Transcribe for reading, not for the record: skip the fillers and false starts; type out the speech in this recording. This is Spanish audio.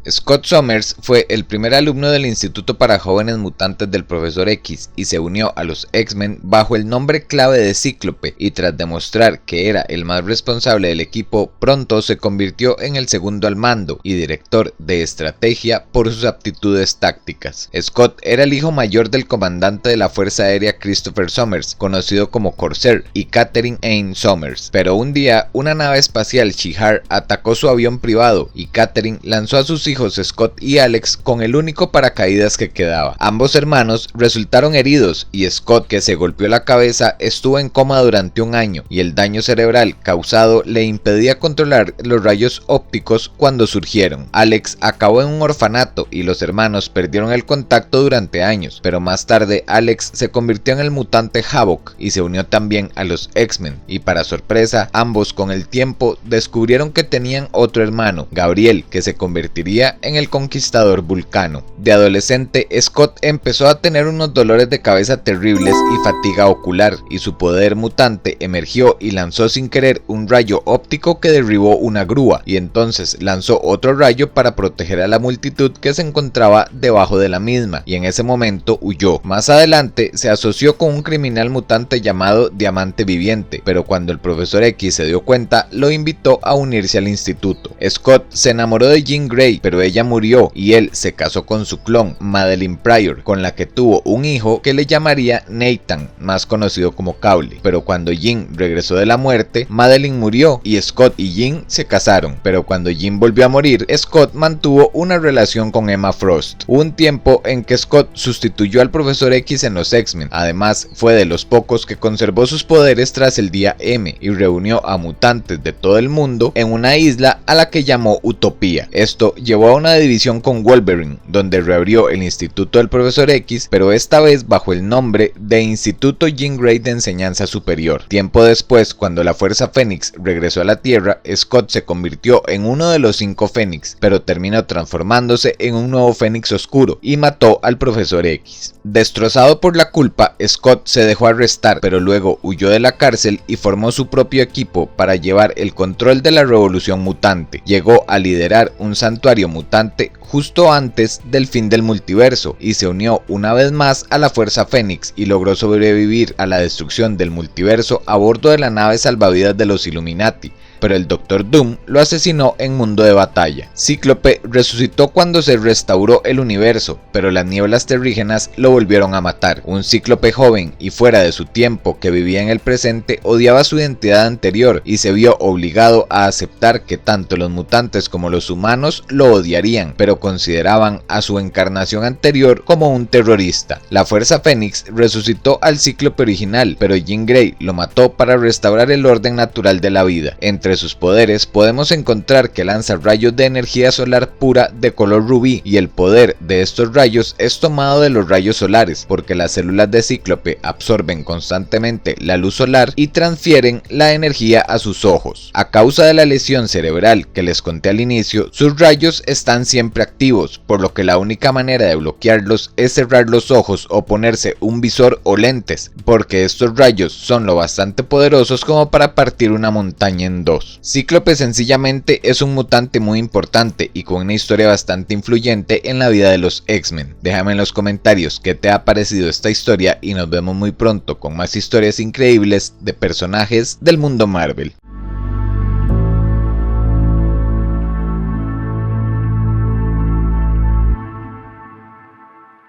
Scott Summers fue el primer alumno del Instituto para Jóvenes Mutantes del Profesor X y se unió a los X-Men bajo el nombre clave de Cíclope, y tras demostrar que era el más responsable del equipo, pronto se convirtió en el segundo al mando y director de estrategia por sus aptitudes tácticas. Scott era el hijo mayor del comandante de la Fuerza Aérea Christopher Summers, conocido como Corsair, y Catherine Anne Summers, pero un día una nave espacial Shihar atacó su avión privado y Catherine lanzó a sus hijos Scott y Alex con el único paracaídas que quedaba. Ambos hermanos resultaron heridos y Scott, que se golpeó la cabeza, estuvo en coma durante un año y el daño cerebral causado le impedía controlar los rayos ópticos cuando surgieron. Alex acabó en un orfanato y los hermanos perdieron el contacto durante años, pero más tarde Alex se convirtió en el mutante Havoc y se unió también a los X-Men, y para sorpresa ambos con el tiempo descubrieron que tenían otro hermano, Gabriel, que se convertiría en el conquistador Vulcano. De adolescente, Scott empezó a tener unos dolores de cabeza terribles y fatiga ocular, y su poder mutante emergió y lanzó sin querer un rayo óptico que derribó una grúa, y entonces lanzó otro rayo para proteger a la multitud que se encontraba debajo de la misma, y en ese momento huyó. Más adelante se asoció con un criminal mutante llamado Diamante Viviente, pero cuando el Profesor X se dio cuenta, lo invitó a unirse al instituto. Scott se enamoró de Jean Grey, pero ella murió y él se casó con su clon, Madelyne Pryor, con la que tuvo un hijo que le llamaría Nathan, más conocido como Cable. Pero cuando Jean regresó de la muerte, Madelyne murió y Scott y Jean se casaron. Pero cuando Jean volvió a morir, Scott mantuvo una relación con Emma Frost. Hubo un tiempo en que Scott sustituyó al Profesor X en los X-Men. Además, fue de los pocos que conservó sus poderes tras el día M y reunió a mutantes de todo el mundo en una isla a la que llamó Utopía. Esto llevó a una división con Wolverine, donde reabrió el Instituto del Profesor X, pero esta vez bajo el nombre de Instituto Jean Grey de Enseñanza Superior. Tiempo después, cuando la Fuerza Fénix regresó a la Tierra, Scott se convirtió en uno de los 5 Fénix, pero terminó transformándose en un nuevo Fénix oscuro y mató al Profesor X. Destrozado por la culpa, Scott se dejó arrestar, pero luego huyó de la cárcel y formó su propio equipo para llevar el control de la revolución mutante. Llegó a liderar un santuario mutante justo antes del fin del multiverso y se unió una vez más a la Fuerza Fénix y logró sobrevivir a la destrucción del multiverso a bordo de la nave salvavidas de los Illuminati, pero el Doctor Doom lo asesinó en Mundo de Batalla. Cíclope resucitó cuando se restauró el universo, pero las nieblas terrígenas lo volvieron a matar. Un Cíclope joven y fuera de su tiempo que vivía en el presente odiaba su identidad anterior y se vio obligado a aceptar que tanto los mutantes como los humanos lo odiarían, pero consideraban a su encarnación anterior como un terrorista. La Fuerza Fénix resucitó al Cíclope original, pero Jean Grey lo mató para restaurar el orden natural de la vida. Entre sus poderes podemos encontrar que lanza rayos de energía solar pura de color rubí, y el poder de estos rayos es tomado de los rayos solares, porque las células de Cíclope absorben constantemente la luz solar y transfieren la energía a sus ojos. A causa de la lesión cerebral que les conté al inicio, sus rayos están siempre activos, por lo que la única manera de bloquearlos es cerrar los ojos o ponerse un visor o lentes, porque estos rayos son lo bastante poderosos como para partir una montaña en dos. Cíclope sencillamente es un mutante muy importante y con una historia bastante influyente en la vida de los X-Men. Déjame en los comentarios qué te ha parecido esta historia y nos vemos muy pronto con más historias increíbles de personajes del mundo Marvel.